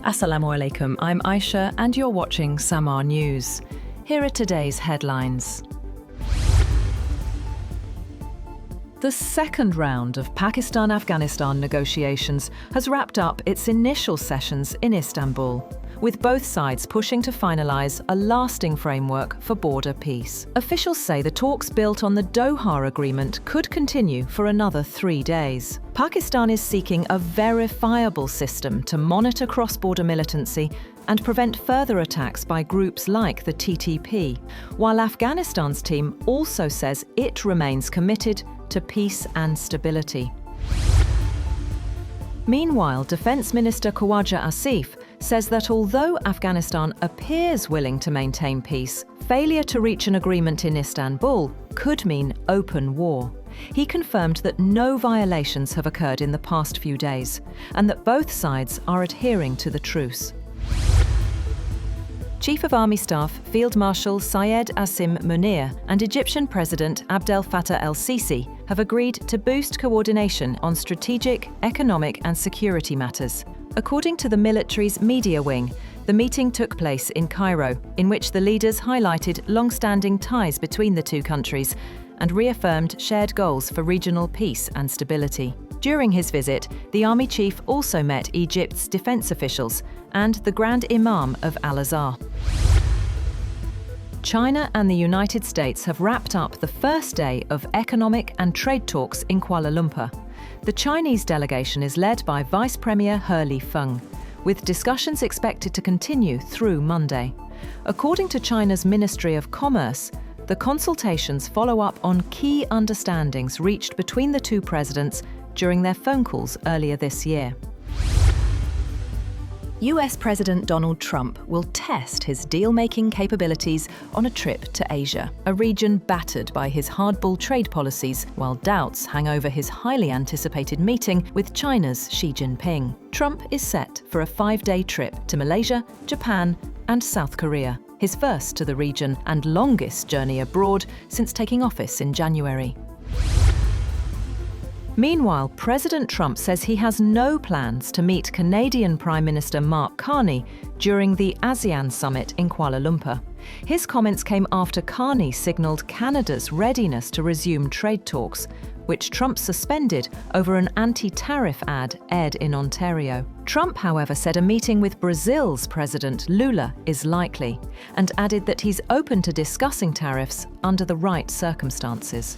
Assalamu alaikum, I'm Aisha and you're watching Samaa News. Here are today's headlines. The second round of Pakistan-Afghanistan negotiations has wrapped up its initial sessions in Istanbul, with both sides pushing to finalise a lasting framework for border peace. Officials say the talks built on the Doha agreement could continue for another 3 days. Pakistan is seeking a verifiable system to monitor cross-border militancy and prevent further attacks by groups like the TTP, while Afghanistan's team also says it remains committed to peace and stability. Meanwhile, Defence Minister Khawaja Asif says that although Afghanistan appears willing to maintain peace, failure to reach an agreement in Istanbul could mean open war. He confirmed that no violations have occurred in the past few days and that both sides are adhering to the truce. Chief of Army Staff Field Marshal Syed Asim Munir and Egyptian President Abdel Fattah el-Sisi have agreed to boost coordination on strategic, economic and security matters. According to the military's media wing, the meeting took place in Cairo, in which the leaders highlighted long-standing ties between the two countries and reaffirmed shared goals for regional peace and stability. During his visit, the army chief also met Egypt's defense officials and the Grand Imam of Al-Azhar. China and the United States have wrapped up the first day of economic and trade talks in Kuala Lumpur. The Chinese delegation is led by Vice Premier He Lifeng, with discussions expected to continue through Monday. According to China's Ministry of Commerce, the consultations follow up on key understandings reached between the two presidents during their phone calls earlier this year. US President Donald Trump will test his deal-making capabilities on a trip to Asia, a region battered by his hardball trade policies, while doubts hang over his highly anticipated meeting with China's Xi Jinping. Trump is set for a 5-day trip to Malaysia, Japan, and South Korea, his first to the region and longest journey abroad since taking office in January. Meanwhile, President Trump says he has no plans to meet Canadian Prime Minister Mark Carney during the ASEAN summit in Kuala Lumpur. His comments came after Carney signalled Canada's readiness to resume trade talks, which Trump suspended over an anti-tariff ad aired in Ontario. Trump, however, said a meeting with Brazil's President Lula is likely, and added that he's open to discussing tariffs under the right circumstances.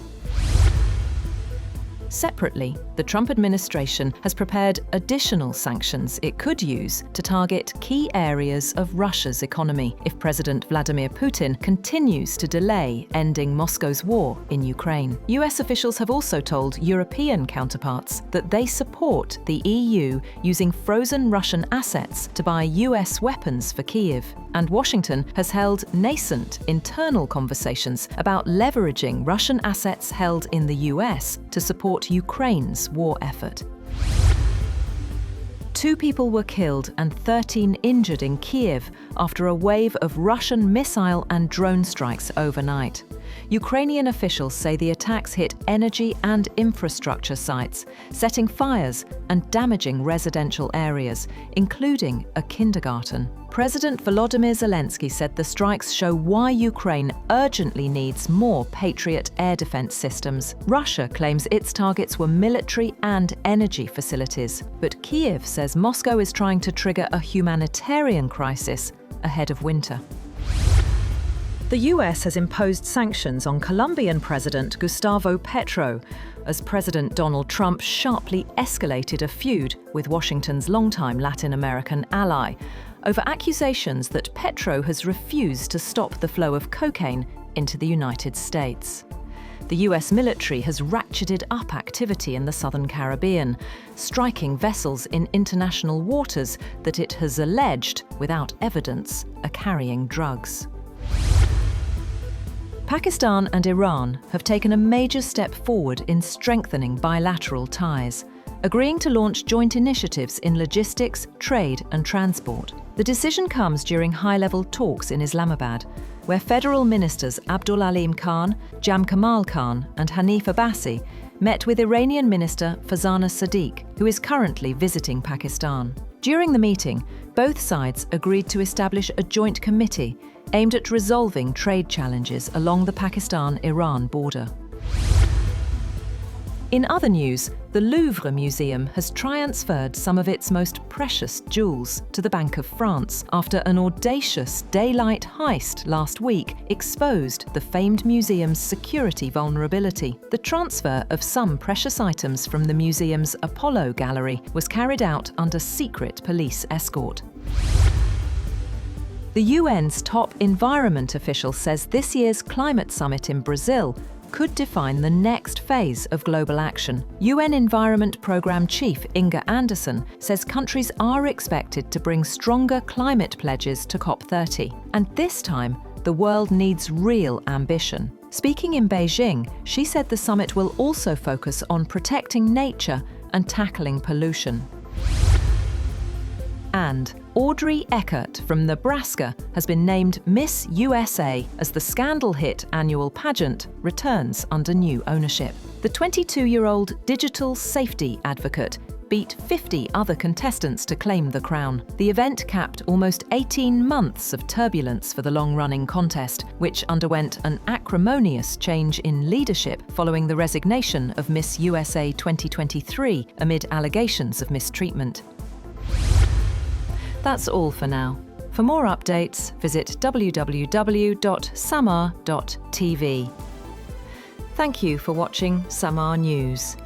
Separately, the Trump administration has prepared additional sanctions it could use to target key areas of Russia's economy if President Vladimir Putin continues to delay ending Moscow's war in Ukraine. US officials have also told European counterparts that they support the EU using frozen Russian assets to buy US weapons for Kyiv. And Washington has held nascent internal conversations about leveraging Russian assets held in the US to support Ukraine's war effort. 2 people were killed and 13 injured in Kyiv after a wave of Russian missile and drone strikes overnight. Ukrainian officials say the attacks hit energy and infrastructure sites, setting fires and damaging residential areas, including a kindergarten. President Volodymyr Zelensky said the strikes show why Ukraine urgently needs more Patriot air defense systems. Russia claims its targets were military and energy facilities, but Kyiv says Moscow is trying to trigger a humanitarian crisis ahead of winter. The US has imposed sanctions on Colombian President Gustavo Petro as President Donald Trump sharply escalated a feud with Washington's longtime Latin American ally over accusations that Petro has refused to stop the flow of cocaine into the United States. The US military has ratcheted up activity in the southern Caribbean, striking vessels in international waters that it has alleged, without evidence, are carrying drugs. Pakistan and Iran have taken a major step forward in strengthening bilateral ties, agreeing to launch joint initiatives in logistics, trade and transport. The decision comes during high-level talks in Islamabad, where federal ministers Abdul Alim Khan, Jam Kamal Khan and Hanif Abbasi met with Iranian Minister Farzana Sadiq, who is currently visiting Pakistan. During the meeting, Both sides agreed to establish a joint committee aimed at resolving trade challenges along the Pakistan-Iran border. In other news, the Louvre Museum has transferred some of its most precious jewels to the Bank of France after an audacious daylight heist last week exposed the famed museum's security vulnerability. The transfer of some precious items from the museum's Apollo Gallery was carried out under secret police escort. The UN's top environment official says this year's climate summit in Brazil could define the next phase of global action. UN Environment Programme Chief Inga Anderson says countries are expected to bring stronger climate pledges to COP30. And this time, the world needs real ambition. Speaking in Beijing, she said the summit will also focus on protecting nature and tackling pollution. And Audrey Eckert from Nebraska has been named Miss USA as the scandal-hit annual pageant returns under new ownership. The 22-year-old digital safety advocate beat 50 other contestants to claim the crown. The event capped almost 18 months of turbulence for the long-running contest, which underwent an acrimonious change in leadership following the resignation of Miss USA 2023 amid allegations of mistreatment. That's all for now. For more updates, visit www.samaa.tv. Thank you for watching Samaa News.